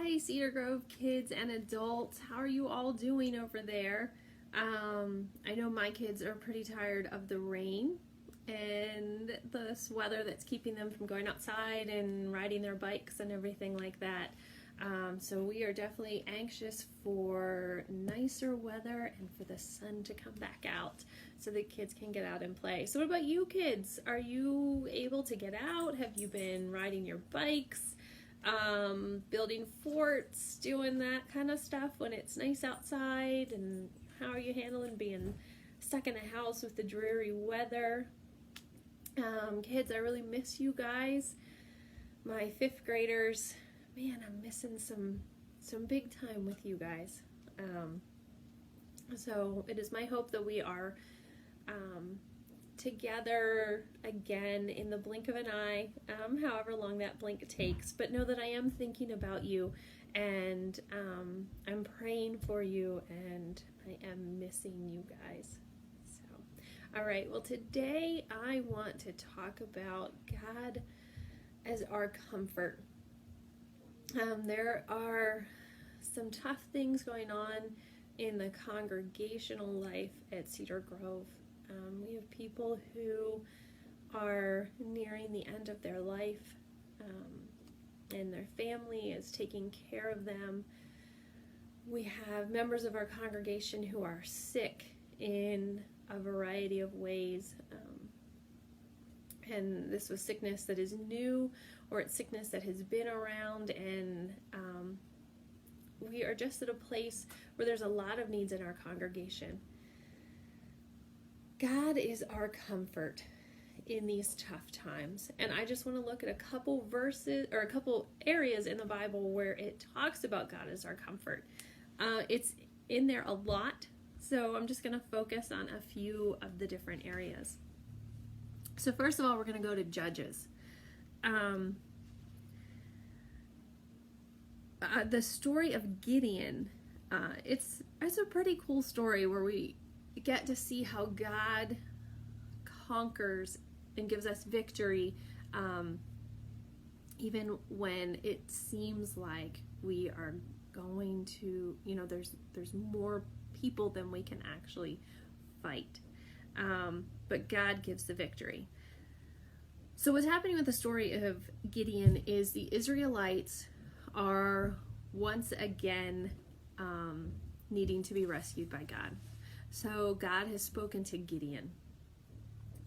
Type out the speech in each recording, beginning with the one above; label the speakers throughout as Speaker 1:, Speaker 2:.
Speaker 1: Hi, Cedar Grove kids and adults. How are you all doing over there? I know my kids are pretty tired of the rain and this weather that's keeping them from going outside and riding their bikes and everything like that. So we are definitely anxious for nicer weather and for the sun to come back out so the kids can get out and play. So what about you kids? Are you able to get out? Have you been riding your bikes? Building forts, doing that kind of stuff when it's nice outside? And how are you handling being stuck in a house with the dreary weather? Kids, I really miss you guys. My fifth graders, man, I'm missing some big time with you guys. So it is my hope that we are together again in the blink of an eye, however long that blink takes. But know that I am thinking about you, and I'm praying for you, and I am missing you guys. So, all right, well, today I want to talk about God as our comfort. There are some tough things going on in the congregational life at Cedar Grove. We have people who are nearing the end of their life, and their family is taking care of them. We have members of our congregation who are sick in a variety of ways, and this was sickness that is new, or it's sickness that has been around, and we are just at a place where there's a lot of needs in our congregation. God is our comfort in these tough times. And I just want to look at a couple verses or a couple areas in the Bible where it talks about God as our comfort. It's in there a lot, so I'm just going to focus on a few of the different areas. So first of all, we're going to go to Judges. The story of Gideon, it's a pretty cool story where we get to see how God conquers and gives us victory, even when it seems like we are going to, there's more people than we can actually fight. But God gives the victory. So what's happening with the story of Gideon is the Israelites are once again needing to be rescued by God. So God has spoken to Gideon,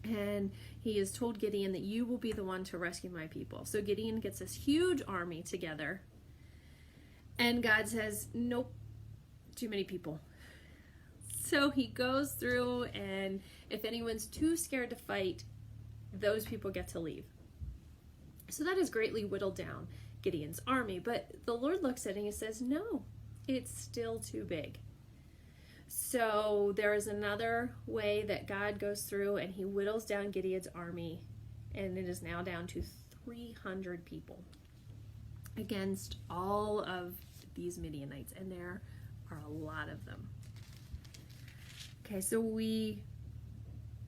Speaker 1: and he has told Gideon that you will be the one to rescue my people. So Gideon gets this huge army together, and God says, nope, too many people. So he goes through, and if anyone's too scared to fight, those people get to leave. So that has greatly whittled down Gideon's army, but the Lord looks at it and he says, no, it's still too big. So there is another way that God goes through and he whittles down Gideon's army, and it is now down to 300 people against all of these Midianites, and there are a lot of them. Okay, so we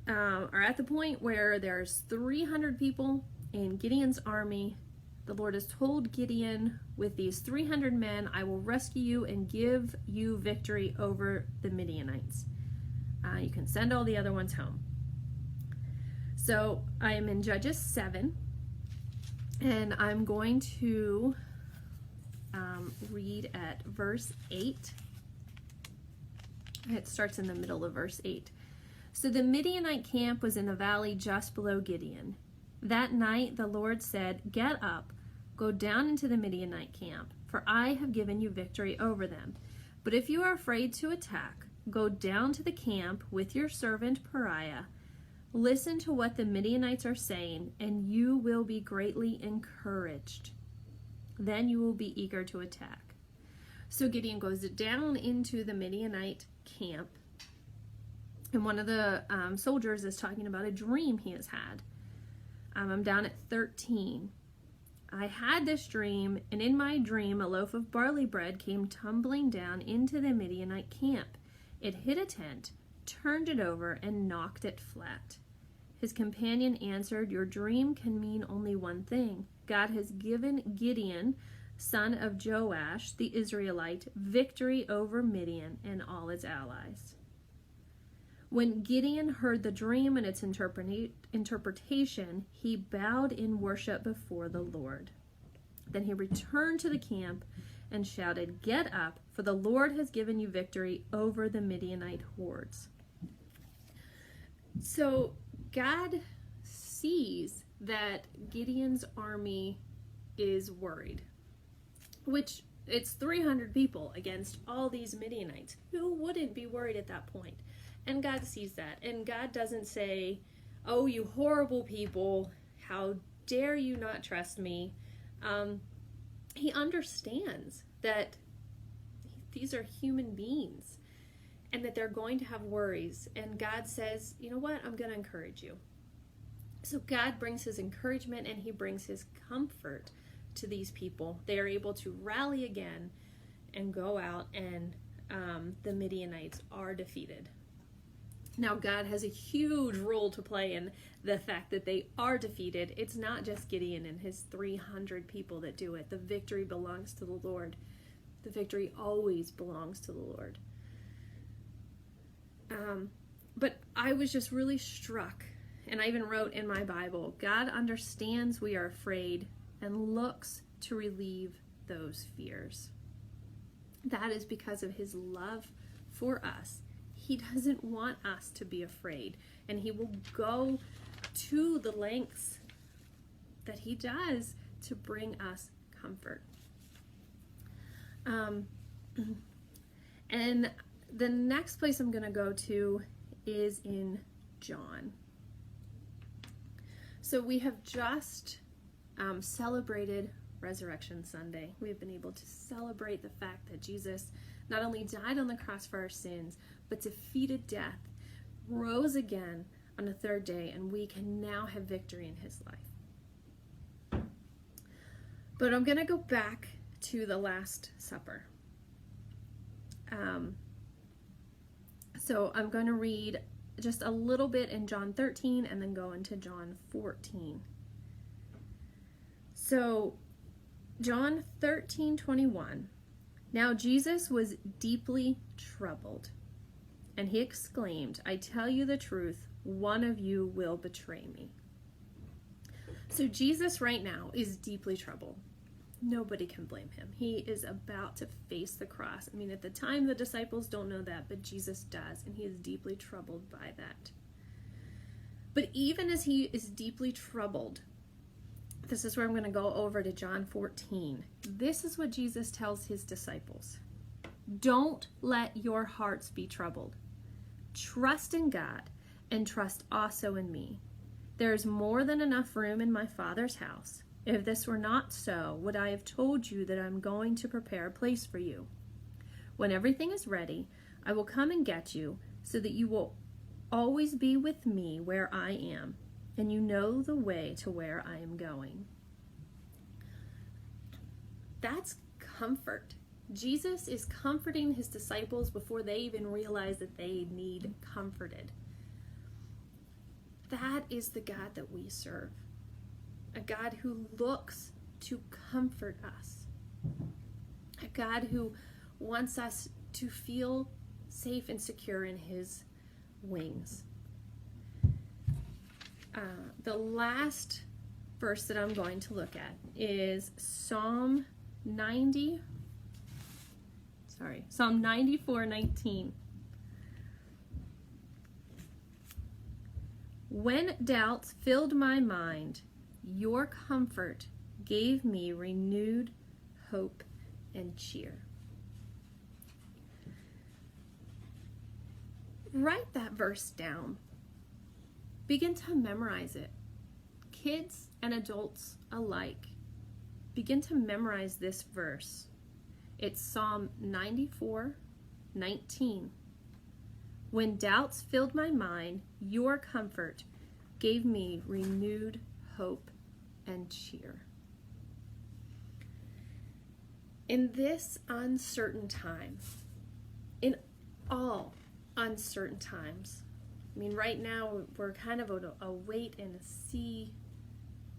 Speaker 1: are at the point where there's 300 people in Gideon's army. The Lord has told Gideon, with these 300 men, I will rescue you and give you victory over the Midianites. You can send all the other ones home. So I am in Judges 7, and I'm going to read at verse 8. It starts in the middle of verse 8. So the Midianite camp was in the valley just below Gideon. That night the Lord said, get up, go down into the Midianite camp, for I have given you victory over them. But if you are afraid to attack, go down to the camp with your servant Pariah. Listen to what the Midianites are saying, and you will be greatly encouraged. Then you will be eager to attack. So Gideon goes down into the Midianite camp, and one of the soldiers is talking about a dream he has had. I'm down at 13. I had this dream, and in my dream a loaf of barley bread came tumbling down into the Midianite camp. It hit a tent, turned it over, and knocked it flat. His companion answered, your dream can mean only one thing. God has given Gideon son of Joash the Israelite, victory over Midian and all its allies. When Gideon heard the dream and its interpretation, he bowed in worship before the Lord. Then he returned to the camp and shouted, "Get up, for the Lord has given you victory over the Midianite hordes." So God sees that Gideon's army is worried, which it's 300 people against all these Midianites. Who wouldn't be worried at that point? And God sees that. And God doesn't say, "Oh, you horrible people, how dare you not trust me?" He understands that these are human beings and that they're going to have worries. And God says, "You know what? I'm going to encourage you." So God brings his encouragement and he brings his comfort to these people. They are able to rally again and go out, and the Midianites are defeated. Now, God has a huge role to play in the fact that they are defeated. It's not just Gideon and his 300 people that do it. The victory belongs to the Lord. The victory always belongs to the Lord. But I was just really struck, and I even wrote in my Bible, God understands we are afraid and looks to relieve those fears. That is because of his love for us. He doesn't want us to be afraid, and he will go to the lengths that he does to bring us comfort. And the next place I'm going to go to is in John. So we have just celebrated Resurrection Sunday. We've been able to celebrate the fact that Jesus not only died on the cross for our sins, but defeated death, rose again on the third day, and we can now have victory in his life. But I'm going to go back to the Last Supper. So I'm going to read just a little bit in John 13 and then go into John 14. So John 13:21. Now Jesus was deeply troubled, and he exclaimed, "I tell you the truth, one of you will betray me." So Jesus right now is deeply troubled. Nobody can blame him. He is about to face the cross. I mean, at the time, the disciples don't know that, but Jesus does, and he is deeply troubled by that. But even as he is deeply troubled, this is where I'm going to go over to John 14. This is what Jesus tells his disciples. Don't let your hearts be troubled. Trust in God and trust also in me. There is more than enough room in my Father's house. If this were not so, would I have told you that I'm going to prepare a place for you? When everything is ready, I will come and get you so that you will always be with me where I am, and you know the way to where I am going. That's comfort. Jesus is comforting his disciples before they even realize that they need comforted. That is the God that we serve. A God who looks to comfort us. A God who wants us to feel safe and secure in his wings. The last verse that I'm going to look at is Psalm 94:19. When doubts filled my mind, your comfort gave me renewed hope and cheer. Write that verse down. Begin to memorize it. Kids and adults alike, begin to memorize this verse. It's Psalm 94:19. When doubts filled my mind, your comfort gave me renewed hope and cheer. In this uncertain time, in all uncertain times, I mean, right now we're kind of a wait and see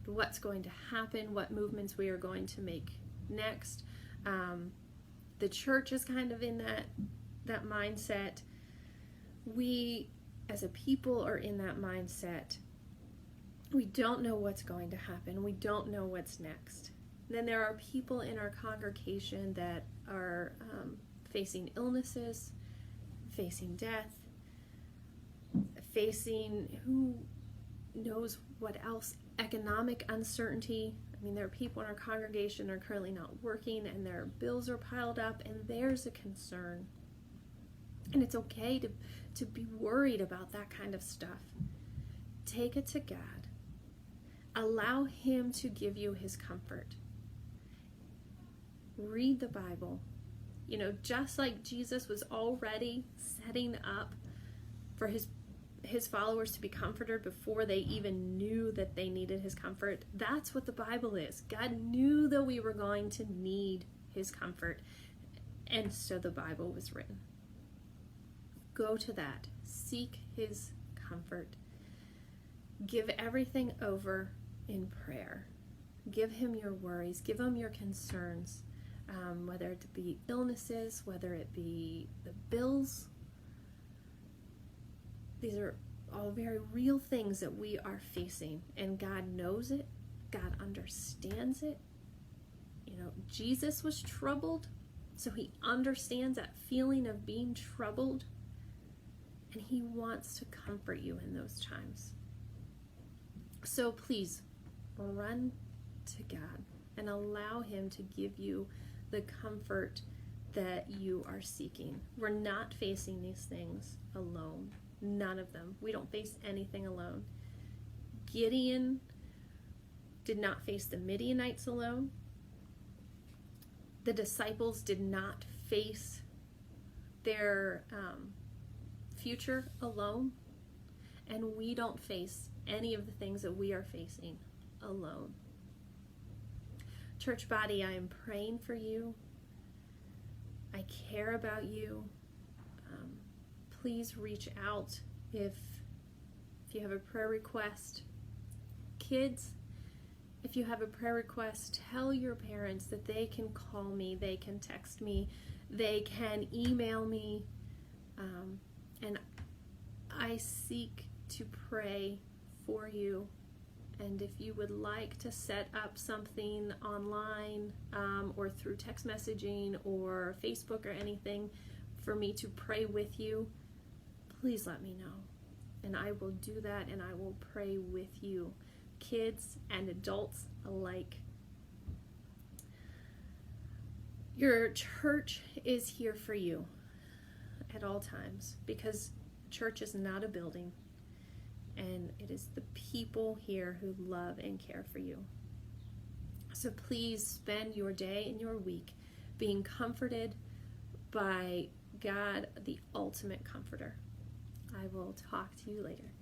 Speaker 1: what's going to happen, what movements we are going to make next. The church is kind of in that mindset. We as a people are in that mindset. We don't know what's going to happen. We don't know what's next. Then there are people in our congregation that are facing illnesses, facing death, facing who knows what else, economic uncertainty. I mean, there are people in our congregation that are currently not working and their bills are piled up, and there's a concern. And it's okay to be worried about that kind of stuff. Take it to God. Allow Him to give you His comfort. Read the Bible. You know, just like Jesus was already setting up for his followers to be comforted before they even knew that they needed His comfort. That's what the Bible is. God knew that we were going to need His comfort, and so the Bible was written. Go to that. Seek His comfort. Give everything over in prayer. Give Him your worries. Give Him your concerns, whether it be illnesses, whether it be the bills. These are all very real things that we are facing, and God knows it. God understands it. You know, Jesus was troubled, so He understands that feeling of being troubled, and He wants to comfort you in those times. So please, run to God and allow Him to give you the comfort that you are seeking. We're not facing these things alone. None of them. We don't face anything alone. Gideon did not face the Midianites alone. The disciples did not face their future alone. And we don't face any of the things that we are facing alone. Church body, I am praying for you. I care about you. Please reach out if you have a prayer request. Kids, if you have a prayer request, tell your parents that they can call me, they can text me, they can email me, and I seek to pray for you. And if you would like to set up something online or through text messaging or Facebook or anything for me to pray with you, please let me know. And I will do that, and I will pray with you, kids and adults alike. Your church is here for you at all times, because church is not a building, and it is the people here who love and care for you. So please spend your day and your week being comforted by God, the ultimate comforter. I will talk to you later.